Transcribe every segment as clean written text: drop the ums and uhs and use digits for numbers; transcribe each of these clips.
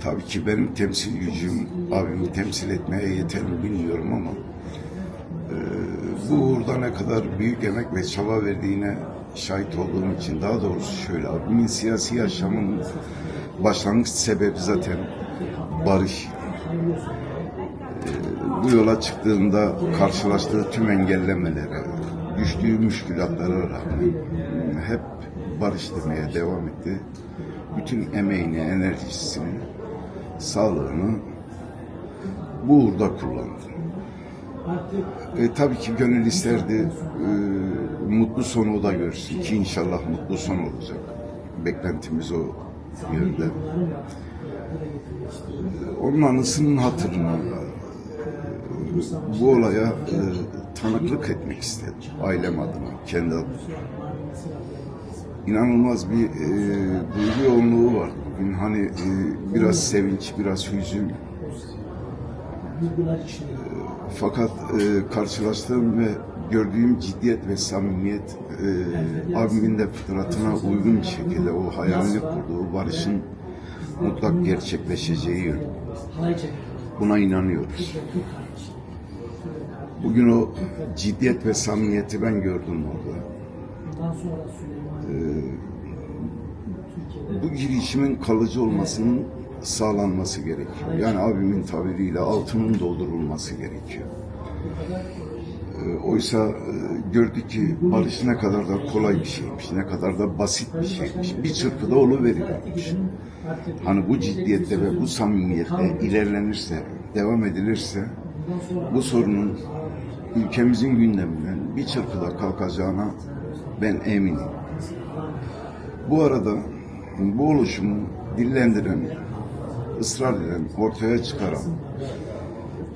Tabii ki benim temsil gücüm abimi temsil etmeye yeter mi bilmiyorum ama bu uğurda ne kadar büyük emek ve çaba verdiğine şahit olduğum için, daha doğrusu şöyle, abimin siyasi yaşamının başlangıç sebebi zaten barış. Bu yola çıktığında karşılaştığı tüm engellemelere, düştüğü müşkülatlara rağmen hep barış demeye devam etti. Bütün emeğini, enerjisini, sağlığını bu uğurda kullandı. Tabii ki gönül isterdi mutlu sonu o da görsün ki inşallah mutlu son olacak. Beklentimiz o yönde. Onun anısının hatırına bu olaya tanıklık etmek istedim. Ailem adına, kendi adıma. İnanılmaz bir duygu yoğunluğu var bugün. Hani biraz sevinç, biraz hüzün. Fakat karşılaştığım ve gördüğüm ciddiyet ve samimiyet abimin de fıtratına uygun bir şekilde o hayalini kurduğu barışın mutlak gerçekleşeceği yönü. Buna inanıyoruz. Bugün o ciddiyet ve samimiyeti ben gördüm orada. Bu girişimin kalıcı olmasının sağlanması gerekiyor. Yani abimin tabiriyle altının doldurulması gerekiyor. Oysa gördük ki barış ne kadar da kolay bir şeymiş, ne kadar da basit bir şeymiş. Bir çırpıda oluveriyormuş. Hani bu ciddiyette ve bu samimiyette ilerlenirse, devam edilirse bu sorunun ülkemizin gündeminden bir çırpıda kalkacağına ben eminim. Bu arada bu oluşumu dillendiren, ısrar eden, ortaya çıkaran,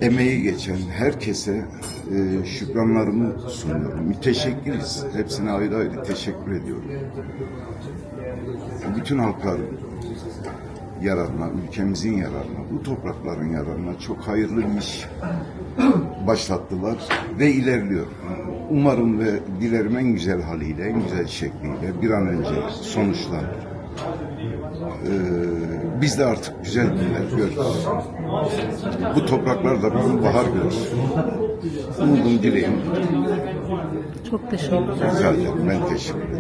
emeği geçen herkese şükranlarımı sunuyorum. Müteşekkiriz. Hepsine ayrı ayrı teşekkür ediyorum. Bütün halkların yararına, ülkemizin yararına, bu toprakların yararına çok hayırlı bir iş başlattılar ve ilerliyor. Umarım ve dilerim en güzel haliyle, en güzel şekliyle bir an önce sonuçlanır. Biz de artık güzel günler görürüz. Bu topraklarda bir bahar görsün. Umudum, dileğim. Çok teşekkür ederim. Rica ederim. Ben teşekkür ederim.